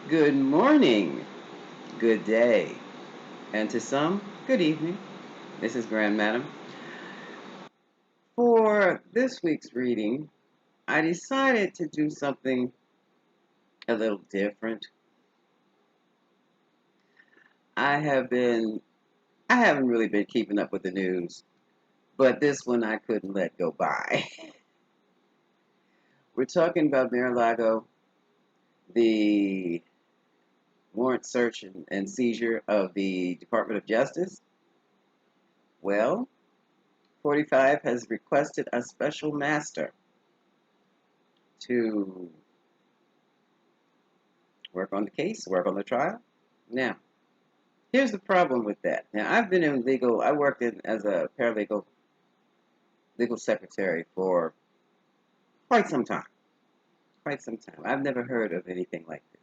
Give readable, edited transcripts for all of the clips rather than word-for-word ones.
Good morning, good day, and to some, good evening. This is Grand Madam. For this week's reading, I decided to do something a little different. I have been, I haven't really been keeping up with the news, but this one I couldn't let go by. We're talking about Mar-a-lago, the warrant search and seizure of the Department of Justice. Well, 45 has requested a special master to work on the case, work on the trial. Now, here's the problem with that. Now, I've been in legal, I worked as a paralegal legal secretary for quite some time. Quite some time. I've never heard of anything like this.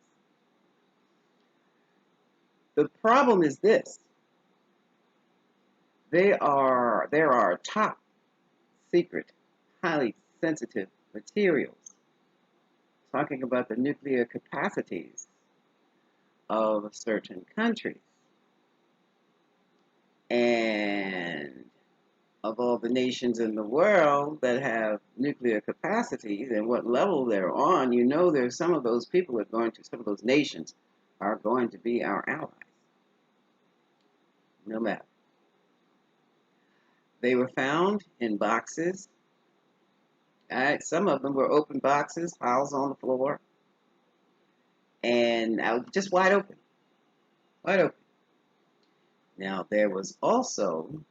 The problem is this. There are top secret, highly sensitive materials talking about the nuclear capacities of certain countries. And of all the nations in the world that have nuclear capacities and what level they're on, you know there's some of those people are going to, some of those nations are going to be our allies. No matter. They were found in boxes. Some of them were open boxes, files on the floor, and just wide open. Wide open. Now, there was also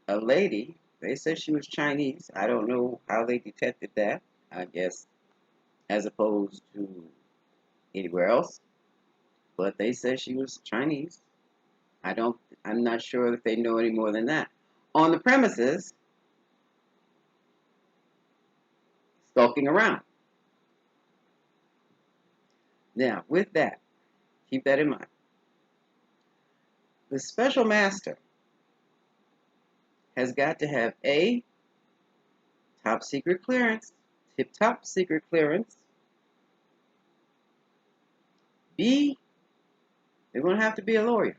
a lady, they said she was Chinese. I don't know how they detected that. I guess as opposed to anywhere else. But they said she was Chinese. I'm not sure that they know any more than that. On the premises, skulking around. Now, with that, keep that in mind. The special master has got to have A, top secret clearance, tip-top secret clearance. B, they're going to have to be a lawyer.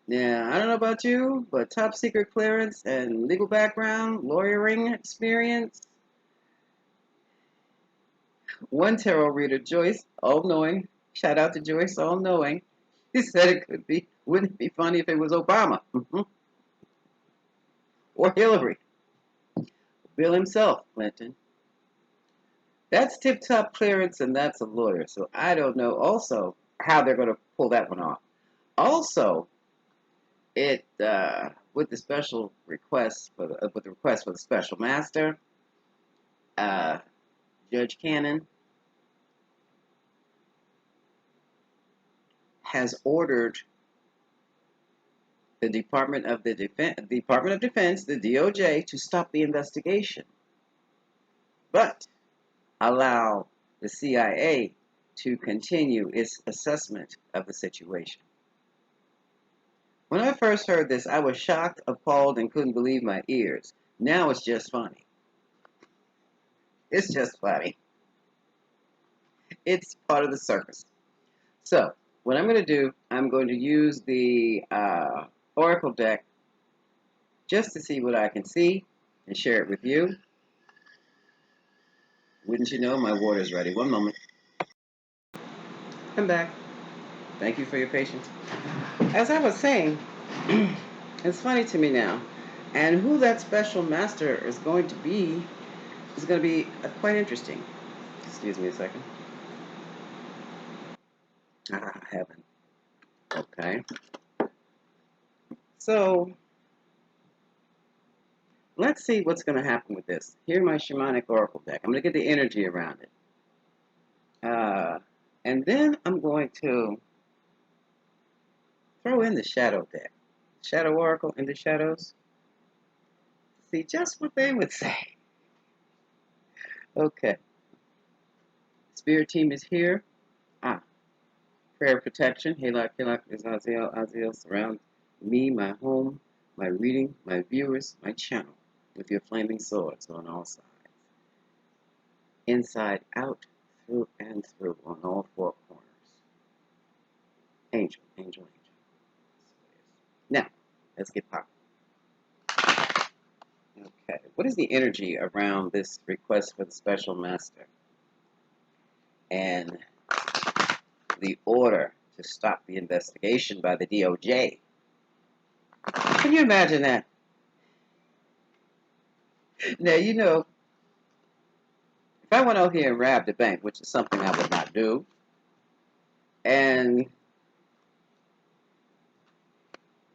Now, I don't know about you, but top secret clearance and legal background, lawyering experience. One tarot reader, Joyce, all knowing, shout out to Joyce, all knowing, he said wouldn't it be funny if it was Obama or Hillary, Bill himself, Clinton. That's tip top clearance and that's a lawyer. So I don't know also how they're going to pull that one off. Also, it with the special request with the request for the special master, Judge Cannon has ordered the Department of Defense, the DOJ, to stop the investigation, but allow the CIA to continue its assessment of the situation. When I first heard this, I was shocked, appalled, and couldn't believe my ears. Now it's just funny. It's just funny. It's part of the circus. So, what I'm going to do, I'm going to use the Oracle deck just to see what I can see and share it with you. Wouldn't you know, my water's ready. One moment. I'm back. Thank you for your patience. As I was saying, it's funny to me now. And who that special master is going to be quite interesting. Excuse me a second. Heaven. Okay. So, let's see what's going to happen with this. Here's my shamanic oracle deck. I'm going to get the energy around it. And then I'm going to throw in the shadow deck. Shadow oracle in the shadows. See just what they would say. Okay. Spirit team is here. Prayer protection. Halak, Halak is Aziel. Aziel, surround me, my home, my reading, my viewers, my channel with your flaming swords on all sides. Inside, out, through, and shine through on all four corners. Angel, angel, angel. Now, let's get popping. Okay, what is the energy around this request for the special master and the order to stop the investigation by the DOJ? Can you imagine that? Now, you know, if I went out here and robbed a bank, which is something I would not do, and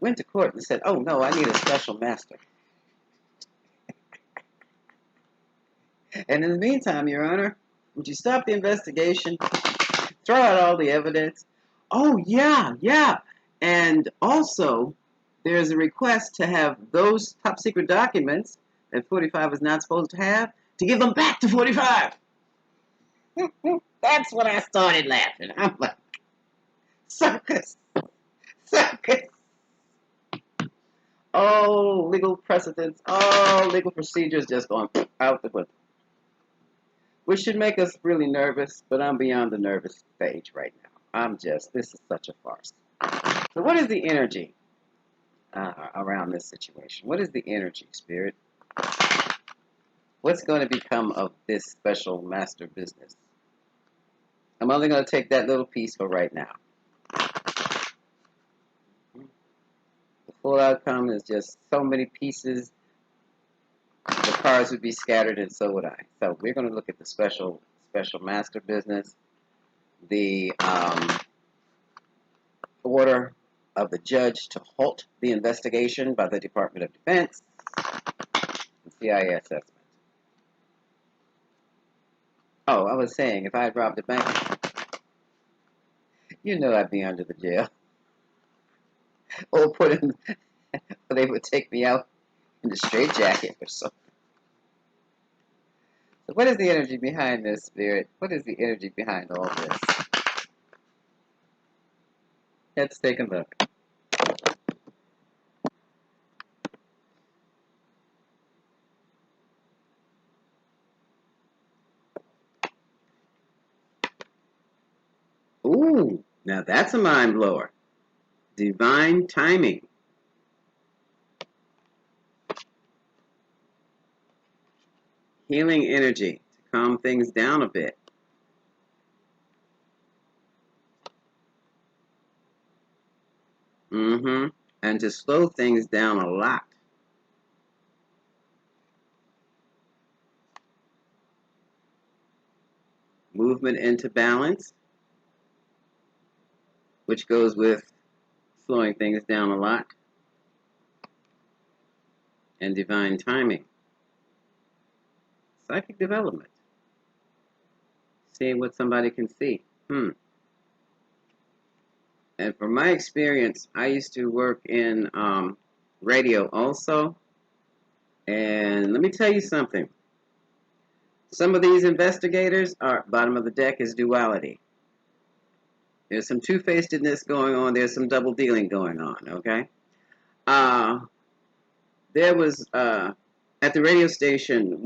went to court and said, oh no, I need a special master. And in the meantime, Your Honor, would you stop the investigation, throw out all the evidence? Oh, yeah, yeah. And also, there's a request to have those top secret documents that 45 is not supposed to have, to give them back to 45. That's when I started laughing. I'm like, circus, circus. Oh, legal precedents, all legal procedures just going out the window. Which should make us really nervous, but I'm beyond the nervous stage right now. This is such a farce. So what is the energy around this situation? What is the energy, Spirit? What's going to become of this special master business? I'm only going to take that little piece for right now. The full outcome is just so many pieces. The cards would be scattered, and so would I. So we're going to look at the special master business, the order of the judge to halt the investigation by the Department of Defense, and CIA assessment. Oh, I was saying, if I had robbed a bank, you know I'd be under the jail. Or they would take me out in the straitjacket or something. So what is the energy behind this, Spirit? What is the energy behind all this? Let's take a look. Ooh, now that's a mind blower. Divine timing. Healing energy to calm things down a bit. And to slow things down a lot. Movement into balance, which goes with slowing things down a lot. And divine timing. Psychic development. Seeing what somebody can see. And from my experience, I used to work in radio also. And let me tell you something. Some of these investigators are, bottom of the deck is duality. There's some two-facedness going on. There's some double dealing going on, okay? There was, at the radio station,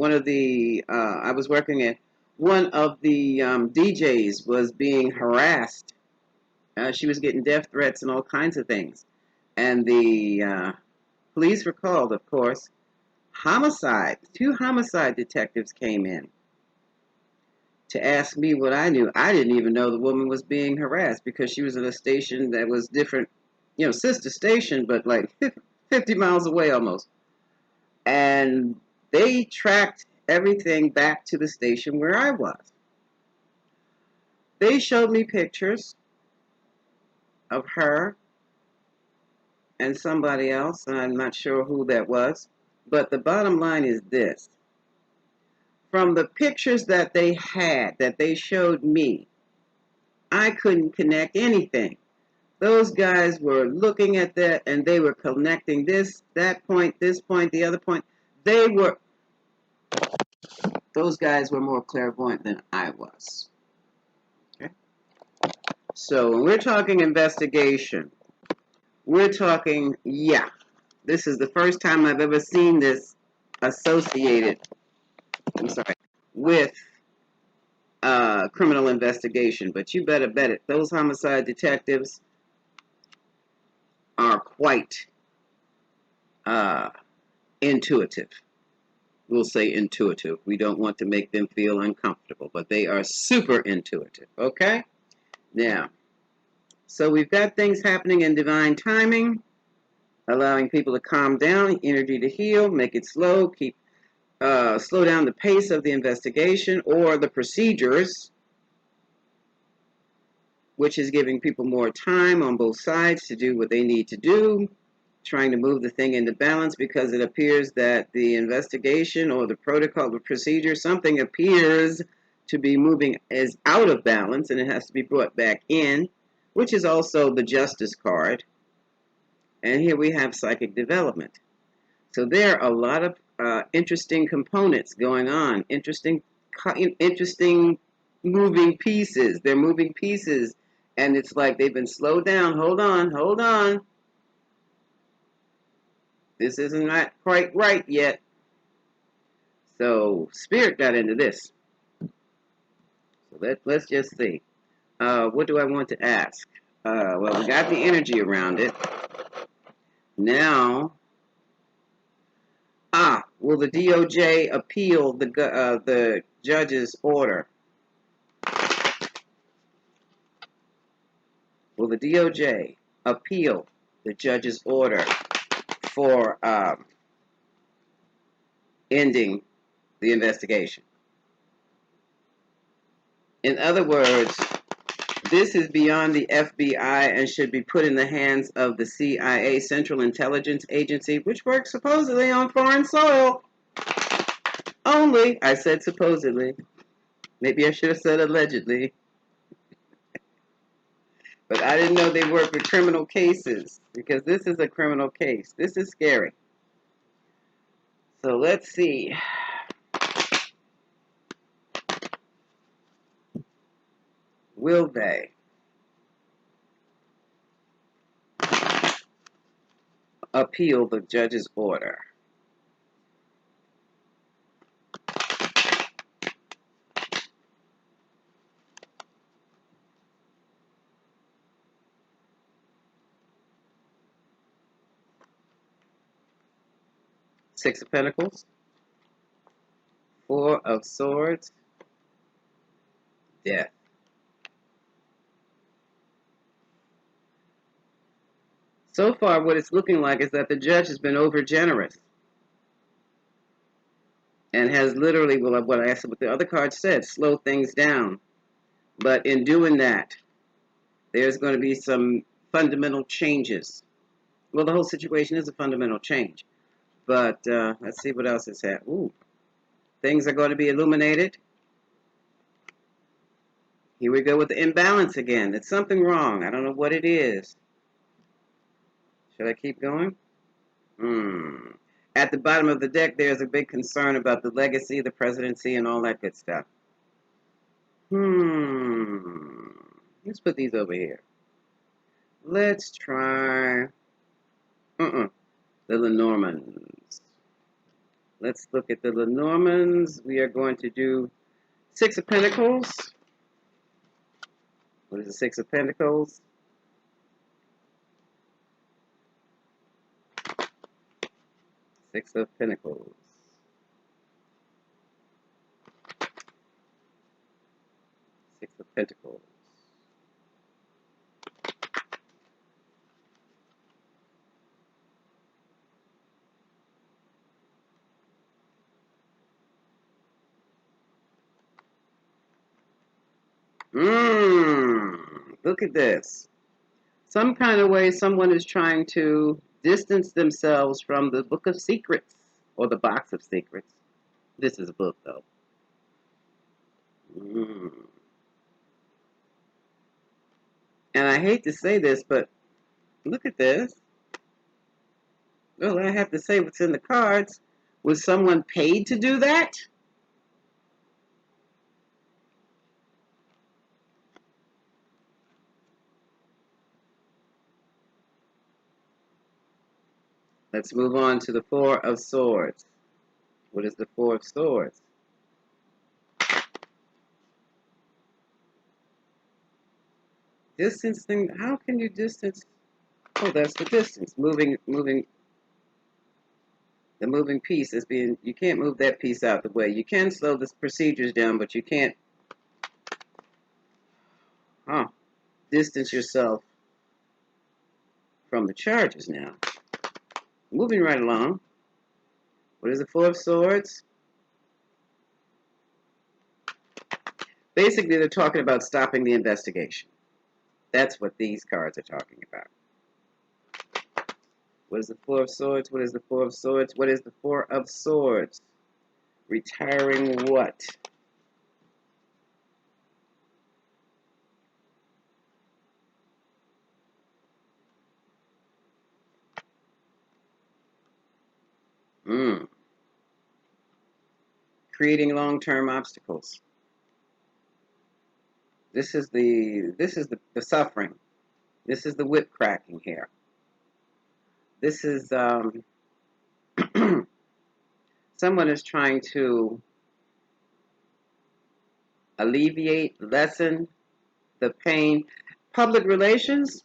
I was working at, one of the DJs was being harassed. She was getting death threats and all kinds of things. And the police were called, of course. Two homicide detectives came in to ask me what I knew. I didn't even know the woman was being harassed because she was in a station that was different, sister station, but like 50 miles away almost. And they tracked everything back to the station where I was. They showed me pictures of her and somebody else, and I'm not sure who that was. But the bottom line is this. From the pictures that they had, that they showed me, I couldn't connect anything. Those guys were looking at that, and they were connecting this point, the other point. Those guys were more clairvoyant than I was. Okay? So when we're talking investigation, we're talking, this is the first time I've ever seen this associated, with criminal investigation, but you better bet it. Those homicide detectives are quite uh, intuitive. We'll say intuitive. We don't want to make them feel uncomfortable, but they are super intuitive. Okay? Now, so we've got things happening in divine timing, allowing people to calm down, energy to heal, make it slow, slow down the pace of the investigation or the procedures, which is giving people more time on both sides to do what they need to do, trying to move the thing into balance because it appears that the investigation or the protocol, the procedure, something appears to be moving as out of balance and it has to be brought back in, which is also the justice card. And here we have psychic development. So there are a lot of interesting components going on, interesting moving pieces. They're moving pieces, and it's like they've been slowed down. Hold on, hold on. This isn't not quite right yet. So Spirit got into this. So let's just see. What do I want to ask? Well, we got the energy around it. Now, will the DOJ appeal the judge's order? Will the DOJ appeal the judge's order for ending the investigation? In other words, this is beyond the FBI and should be put in the hands of the CIA, Central Intelligence Agency, which works supposedly on foreign soil. Only, I said supposedly. Maybe I should have said allegedly. But I didn't know they worked with criminal cases because this is a criminal case. This is scary. So let's see. Will they appeal the judge's order? Six of Pentacles, Four of Swords, Death. So far, what it's looking like is that the judge has been over generous and has literally, well, what I said, what the other card said, slow things down. But in doing that, there's going to be some fundamental changes. Well, the whole situation is a fundamental change. But let's see what else is happening. Ooh, things are going to be illuminated. Here we go with the imbalance again. It's something wrong. I don't know what it is. Should I keep going? At the bottom of the deck, there's a big concern about the legacy, the presidency, and all that good stuff. Let's put these over here. Let's try the Lenormands. Let's look at the Lenormands. We are going to do Six of Pentacles. What is the Six of Pentacles? Six of Pentacles. Six of Pentacles. Look at this. Some kind of way someone is trying to distance themselves from the Book of Secrets or the Box of Secrets. This is a book, though. And I hate to say this, but look at this. Well, I have to say what's in the cards. Was someone paid to do that? Let's move on to the Four of Swords. What is the Four of Swords? Distancing, how can you distance? Oh, that's the distance. The moving piece is being, you can't move that piece out the way. You can slow the procedures down, but you can't, distance yourself from the charges now. Moving right along. What is the Four of Swords? Basically, they're talking about stopping the investigation. That's what these cards are talking about. What is the Four of Swords? What is the Four of Swords? What is the Four of Swords? Retiring what? Creating long-term obstacles. This is the suffering. This is the whip cracking here. This is someone is trying to alleviate, lessen the pain. Public relations.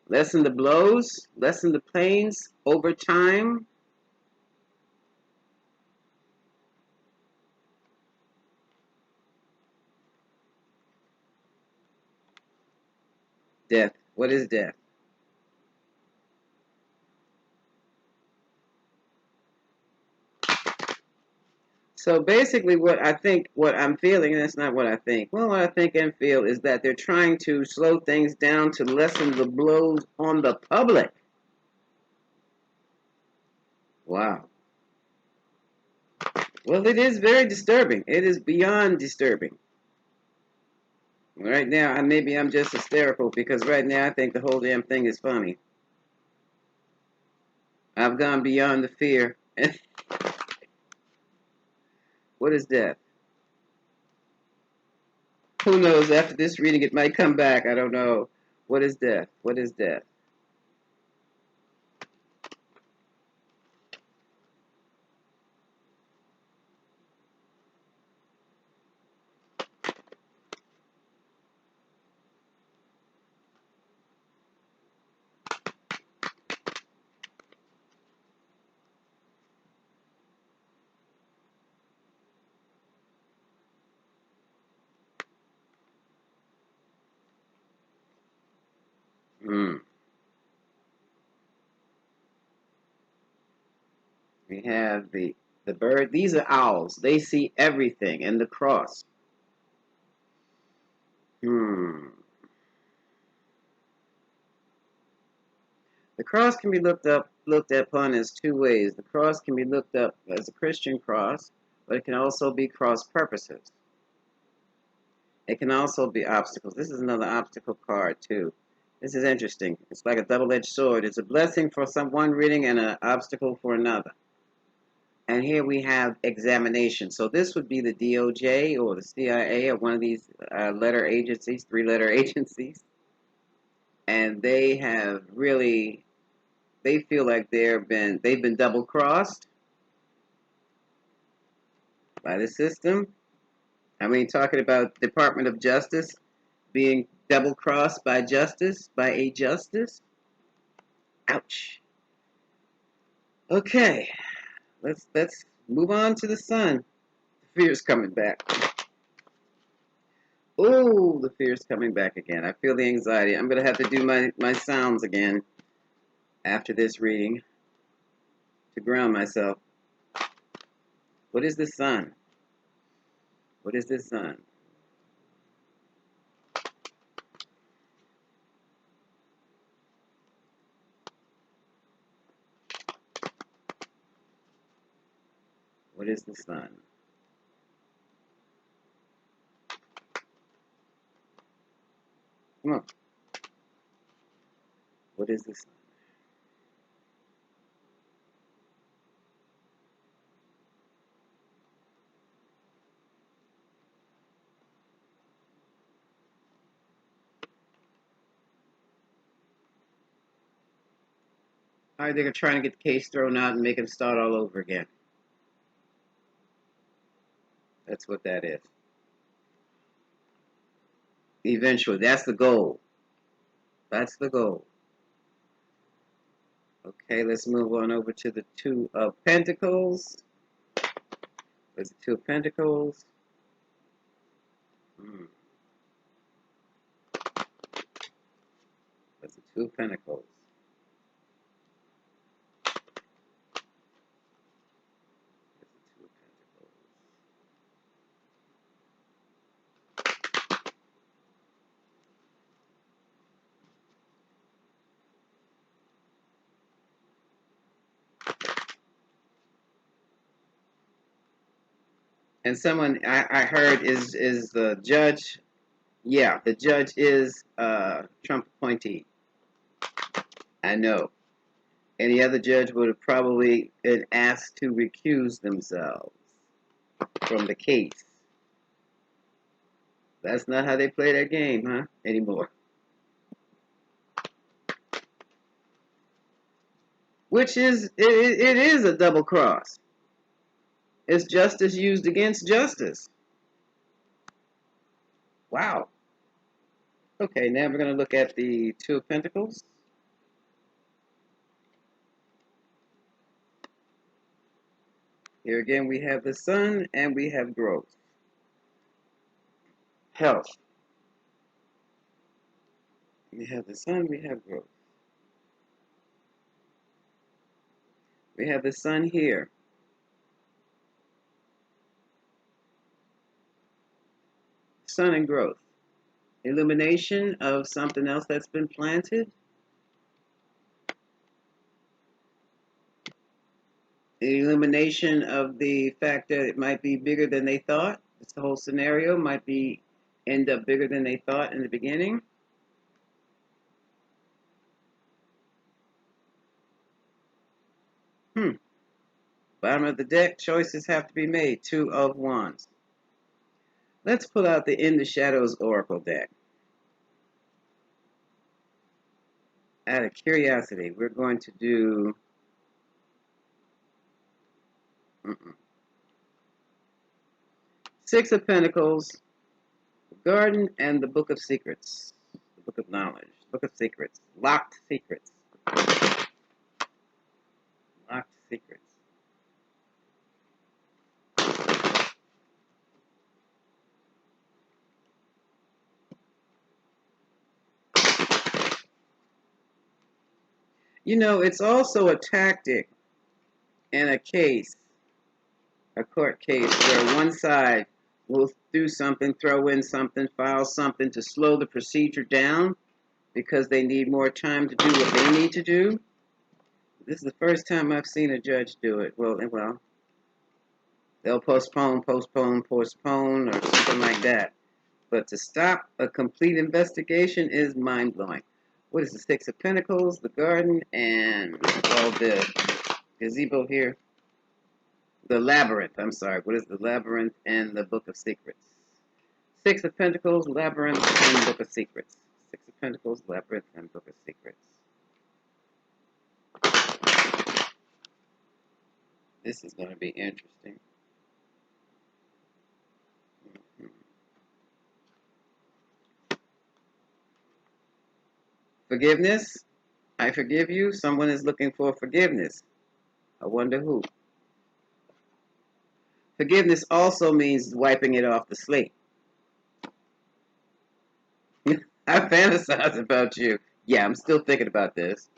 Lessen the blows, lessen the pains over time. Death. What is death? So basically what I'm feeling, and that's not what I think. Well, what I think and feel is that they're trying to slow things down to lessen the blows on the public. Wow. Well, it is very disturbing. It is beyond disturbing. Right now, maybe I'm just hysterical because right now I think the whole damn thing is funny. I've gone beyond the fear. What is death? Who knows? After this reading, it might come back. I don't know. What is death? What is death? Hmm. We have the bird. These are owls. They see everything. And the cross. Hmm. The cross can be looked upon as two ways. The cross can be looked up as a Christian cross, but it can also be cross purposes. It can also be obstacles. This is another obstacle card too. This is interesting. It's like a double-edged sword. It's a blessing for one reading and an obstacle for another. And here we have examination. So this would be the DOJ or the CIA or one of these letter agencies, three-letter agencies. And they have really, they feel like they've been double-crossed by the system. I mean, talking about Department of Justice being double-crossed by justice, by a justice. Ouch. Okay, let's move on to the sun. The fear's coming back. Oh, the fear's coming back again. I feel the anxiety. I'm gonna have to do my sounds again after this reading to ground myself. What is the sun? What is the sun? What is the sun? Come on. What is the sun? All right, they're trying to get the case thrown out and make him start all over again. That's what that is. Eventually, that's the goal. That's the goal. Okay, let's move on over to the Two of Pentacles. There's the Two of Pentacles. There's the Two of Pentacles. And someone I heard is the judge. Yeah, the judge is Trump appointee. I know. Any other judge would have probably been asked to recuse themselves from the case. That's not how they play that game, huh? Anymore. Which is, it is a double cross. It's justice used against justice. Wow. Okay, now we're going to look at the Two of Pentacles. Here again, we have the Sun and we have growth. Health. We have the Sun, we have growth. We have the Sun here. Sun and growth. Illumination of something else that's been planted. The illumination of the fact that it might be bigger than they thought. This whole scenario might be end up bigger than they thought in the beginning. Bottom of the deck, choices have to be made. Two of Wands. Let's pull out the In the Shadows Oracle deck. Out of curiosity, we're going to do Six of Pentacles, the Garden, and the Book of Secrets. The Book of Knowledge. Book of Secrets. Locked secrets. Locked secrets. You know, it's also a tactic in a case, a court case, where one side will do something, throw in something, file something to slow the procedure down because they need more time to do what they need to do. This is the first time I've seen a judge do it. Well, they'll postpone, or something like that. But to stop a complete investigation is mind-blowing. What is the Six of Pentacles, the Garden, and all the gazebo here? The Labyrinth, I'm sorry. What is the Labyrinth and the Book of Secrets? Six of Pentacles, Labyrinth, and Book of Secrets. Six of Pentacles, Labyrinth, and Book of Secrets. This is going to be interesting. Forgiveness. I forgive you. Someone is looking for forgiveness. I wonder who. Forgiveness also means wiping it off the slate. I fantasize about you. Yeah, I'm still thinking about this.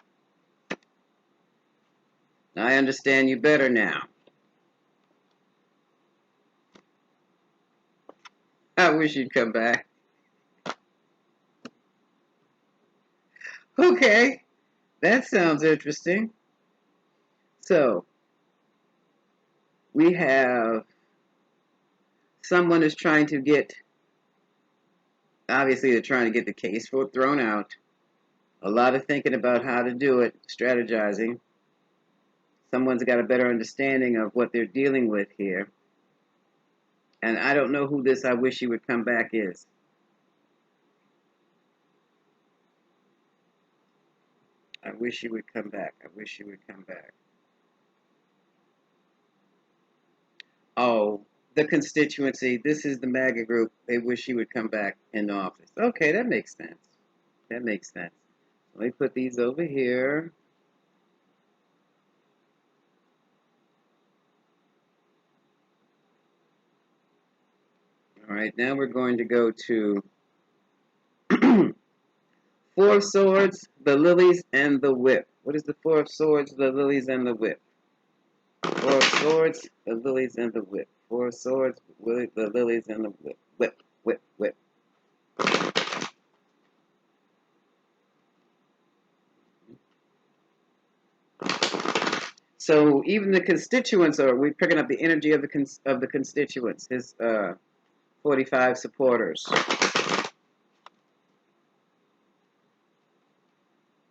I understand you better now. I wish you'd come back. Okay, that sounds interesting. So, we have someone is trying to get, obviously they're trying to get the case thrown out. A lot of thinking about how to do it, strategizing. Someone's got a better understanding of what they're dealing with here. And I don't know who this I wish you would come back is. I wish you would come back. I wish you would come back. Oh, the constituency. This is the MAGA group. They wish he would come back in office. Okay, that makes sense. That makes sense. Let me put these over here. All right, now we're going to go to Four of Swords, the Lilies, and the Whip. What is the Four of Swords, the Lilies, and the Whip? Four of Swords, the Lilies, and the Whip. Four of Swords, the Lilies, and the Whip. Whip, whip, whip. So even the constituents we're picking up the energy of the constituents, his 45 supporters,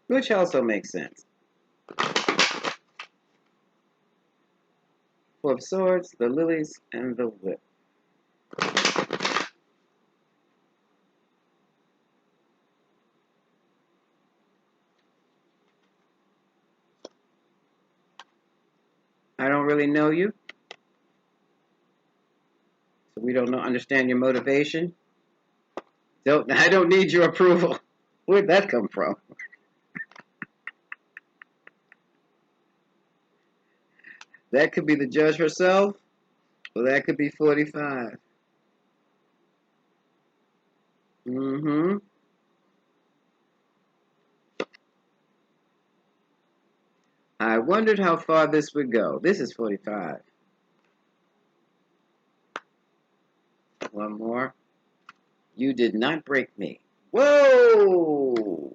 which also makes sense. Four of Swords, the Lilies, and the Whip. I don't really know you, so we don't understand your motivation. I don't need your approval. Where'd that come from? That could be the judge herself, or that could be 45. Mm-hmm. I wondered how far this would go. This is 45. One more. You did not break me. Whoa!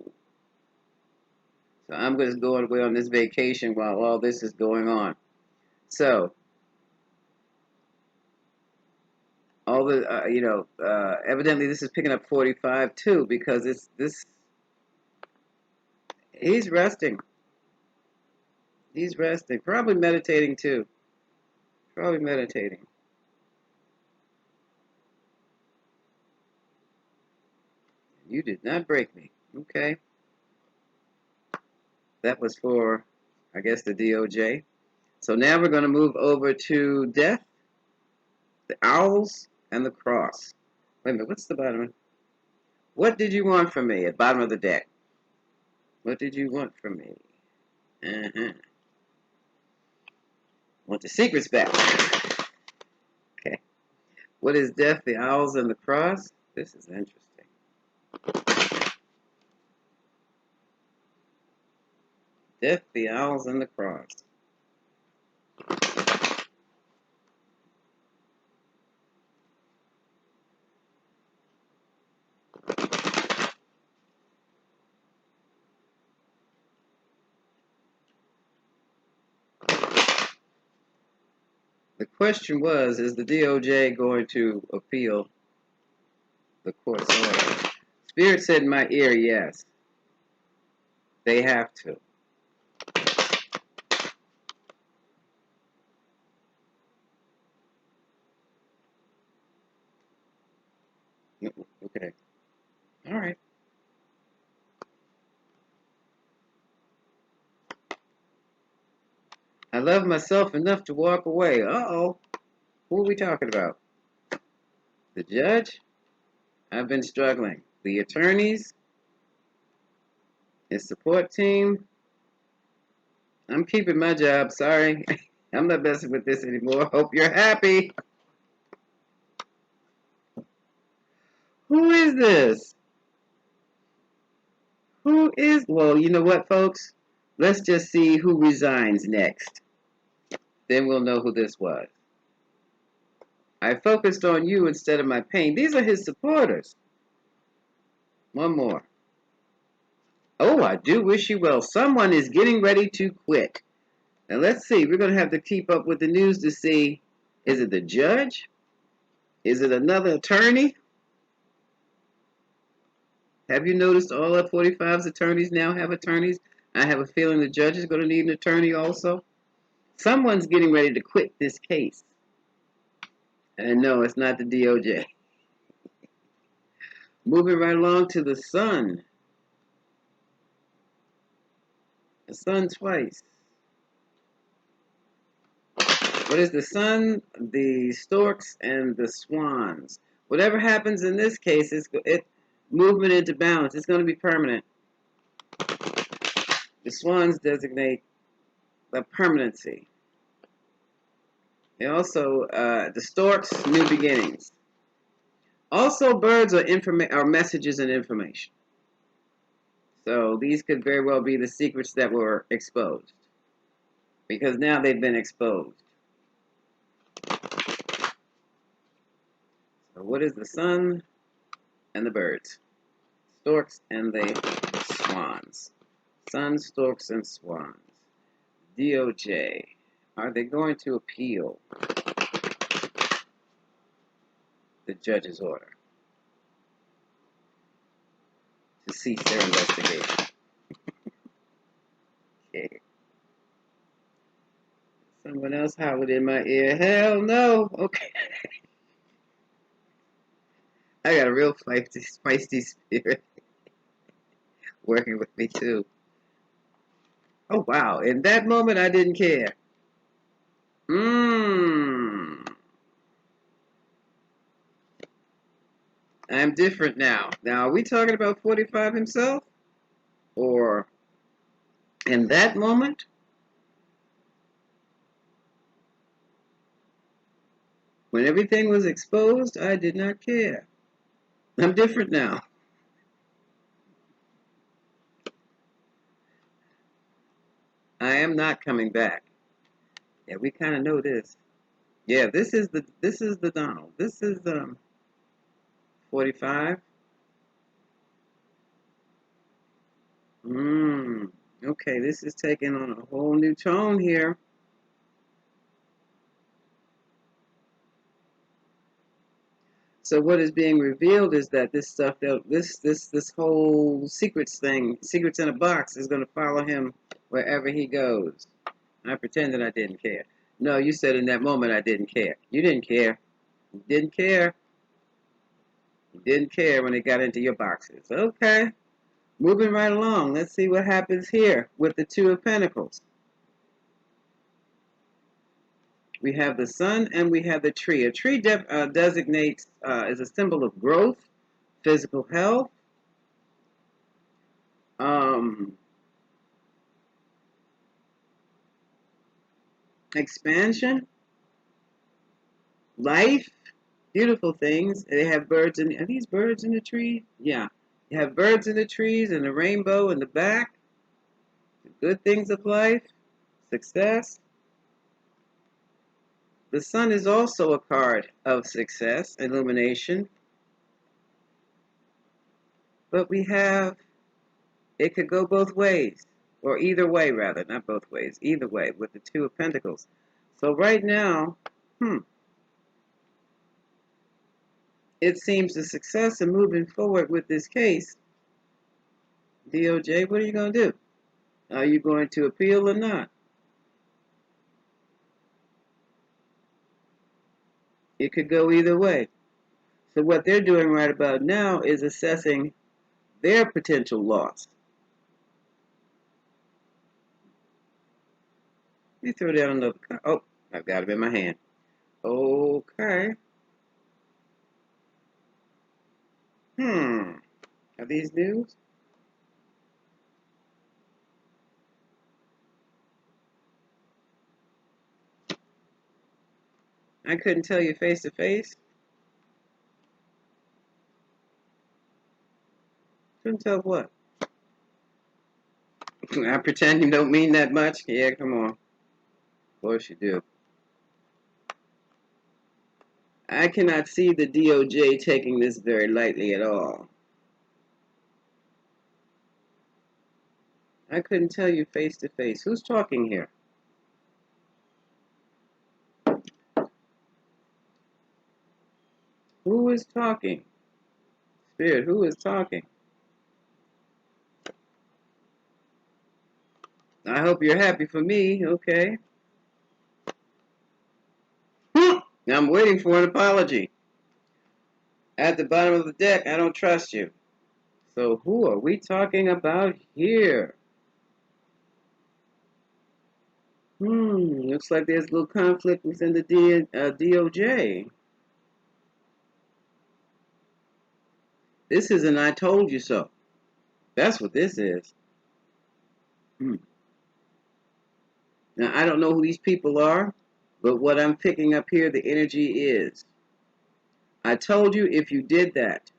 So I'm just going away on this vacation while all this is going on. So, all the, evidently this is picking up 45 too, because he's resting. He's resting. Probably meditating too. Probably meditating. You did not break me. Okay. That was for, I guess, the DOJ. So now we're going to move over to Death, the Owls, and the Cross. Wait a minute, what's the bottom? What did you want from me at bottom of the deck? What did you want from me? Want the secrets back. Okay. What is Death, the Owls, and the Cross? This is interesting. Death, the Owls, and the Cross. The question was, is the DOJ going to appeal the court's order? Spirit said in my ear, yes. They have to. Okay. All right. I love myself enough to walk away. Uh-oh. Who are we talking about? The judge? I've been struggling. The attorneys? His support team? I'm keeping my job. Sorry. I'm not messing with this anymore. Hope you're happy. Who is this? Who is... Well, you know what, folks? Let's just see who resigns next. Then we'll know who this was. I focused on you instead of my pain. These are his supporters. One more. Oh, I do wish you well. Someone is getting ready to quit. Now let's see. We're going to have to keep up with the news to see, is it the judge? Is it another attorney? Have you noticed all of 45's attorneys now have attorneys? I have a feeling the judge is going to need an attorney also. Someone's getting ready to quit this case. And no, it's not the DOJ. Moving right along to the Sun. The Sun twice. What is the sun, the storks, and the swans? Whatever happens in this case, it movement into balance. It's going to be permanent. The swans designate the permanency. They also, the storks, new beginnings. Also, birds are messages and information. So these could very well be the secrets that were exposed, because now they've been exposed. So what is the sun and the birds? Storks and the swans. Sun, storks, and swans. DOJ. Are they going to appeal the judge's order to cease their investigation? Okay. Someone else hollered in my ear, hell no. Okay. I got a real feisty spirit working with me too. Oh wow, in that moment I didn't care. I'm different now. Now, are we talking about 45 himself? Or in that moment? When everything was exposed, I did not care. I'm different now. I am not coming back. Yeah, we kind of know this. Yeah, this is the Donald. This is 45. Okay, this is taking on a whole new tone here. So what is being revealed is that this stuff, this whole secrets in a box, is going to follow him wherever he goes. I pretended I didn't care. No, you said in that moment I didn't care. You didn't care. You didn't care. You didn't care when it got into your boxes. Okay, moving right along. Let's see what happens here with the Two of Pentacles. We have the sun and we have the tree. A tree designates, is a symbol of growth, physical health, expansion, life, beautiful things. They have birds in, are these birds in the tree? Yeah. You have birds in the trees and a rainbow in the back. The good things of life, success. The sun is also a card of success, illumination. But we have, it could go both ways, or either way rather, not both ways, either way with the Two of Pentacles. So right now, it seems the success in moving forward with this case, DOJ, what are you going to do? Are you going to appeal or not? It could go either way. So what they're doing right about now is assessing their potential loss. Let me throw down another card. Oh, I've got it in my hand. Okay. Are these news? I couldn't tell you face to face. Couldn't tell what? I pretend you don't mean that much? Yeah, come on. Of course you do. I cannot see the DOJ taking this very lightly at all. I couldn't tell you face to face. Who's talking here? Who is talking? Spirit, who is talking? I hope you're happy for me, okay? I'm waiting for an apology. At the bottom of the deck, I don't trust you. So who are we talking about here? Looks like there's a little conflict within the DOJ. This is an I told you so. That's what this is. Hmm. Now, I don't know who these people are, but what I'm picking up here, the energy is, I told you if you did that,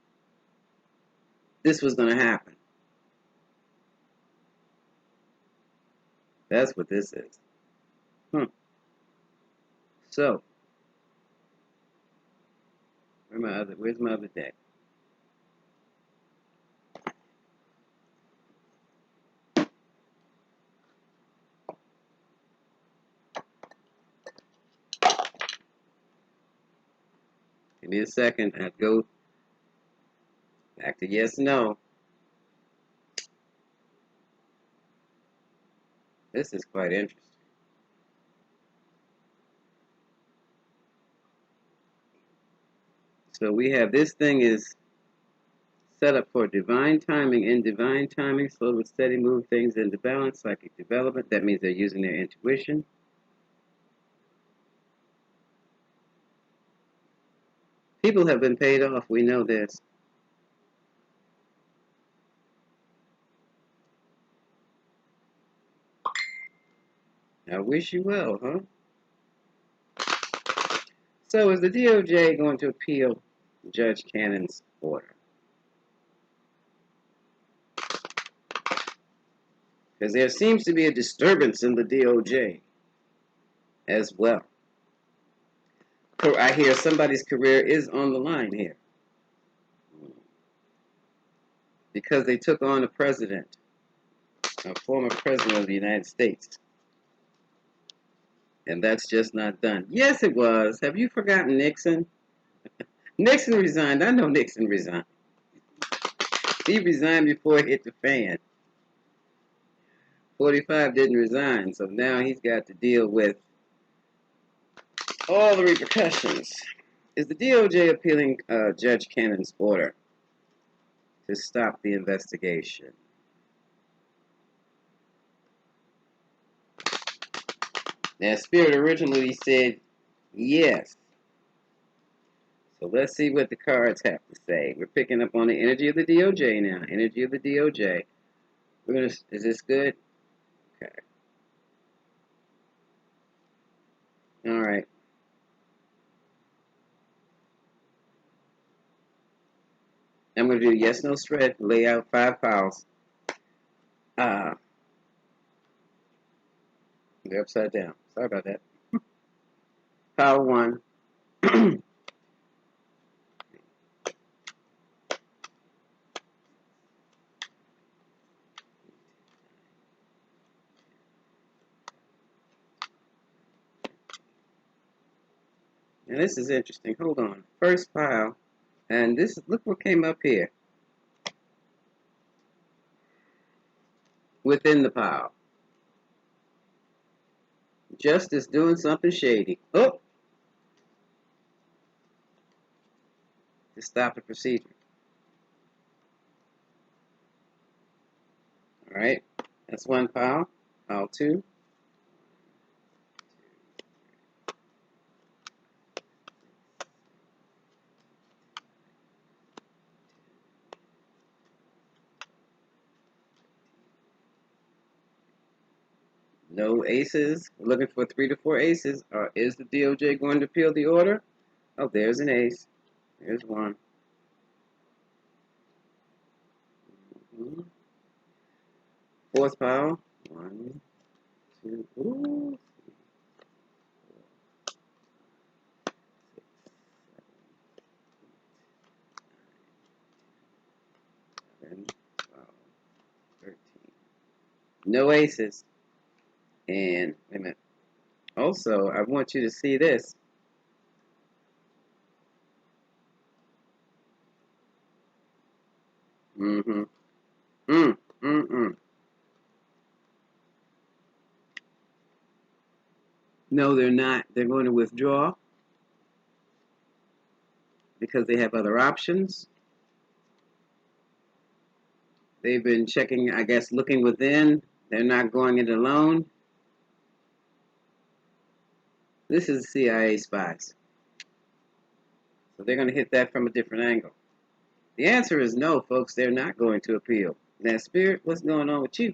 this was going to happen. That's what this is. So, where's my other deck? Give me a second. I go back to yes, no. This is quite interesting. So we have this thing is set up for divine timing. In divine timing, slow but steady move things into balance, psychic development. That means they're using their intuition. People have been paid off. We know this. I wish you well, huh? So is the DOJ going to appeal Judge Cannon's order? Because there seems to be a disturbance in the DOJ as well. I hear somebody's career is on the line here. Because they took on a president, a former president of the United States. And that's just not done. Yes, it was. Have you forgotten Nixon? Nixon resigned. I know Nixon resigned. He resigned before it hit the fan. 45 didn't resign, so now he's got to deal with all the repercussions. Is the DOJ appealing Judge Cannon's order to stop the investigation? Now, Spirit originally said yes. So let's see what the cards have to say. We're picking up on the energy of the DOJ now. Energy of the DOJ. Is this good? Okay. All right. I'm going to do yes, no spread. Lay out 5 piles. They're upside down. Sorry about that. Pile 1. Now this is interesting. Hold on. First pile. And this, look what came up here. Within the pile. Justice doing something shady. Oh! To stop the procedure. Alright. That's 1 pile. Pile 2. No aces. We're looking for 3 to 4 aces. Is the DOJ going to appeal the order? Oh, there's an ace. There's 1. Fourth pile. 1, 2, ooh, 7, 12, 13. No aces. And, wait a minute. Also, I want you to see this. Mm-hmm. No, they're not. They're going to withdraw because they have other options. They've been checking, I guess, looking within. They're not going it alone. This is CIA spies. So they're going to hit that from a different angle. The answer is no, folks. They're not going to appeal. Now, Spirit, what's going on with you?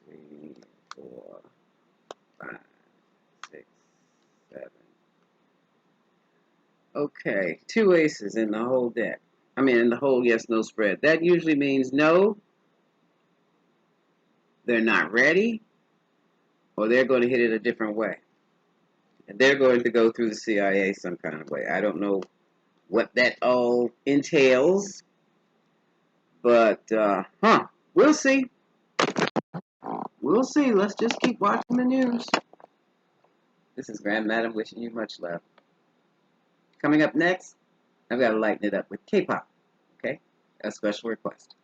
3, 4, 5, 6, 7. Okay, 2 aces in the whole deck. I mean, in the whole yes/no spread. That usually means no, they're not ready, or they're going to hit it a different way. And they're going to go through the CIA some kind of way. I don't know what that all entails, but, we'll see. We'll see. Let's just keep watching the news. This is Grand Madam wishing you much love. Coming up next, I've got to lighten it up with K-pop. Okay? A special request.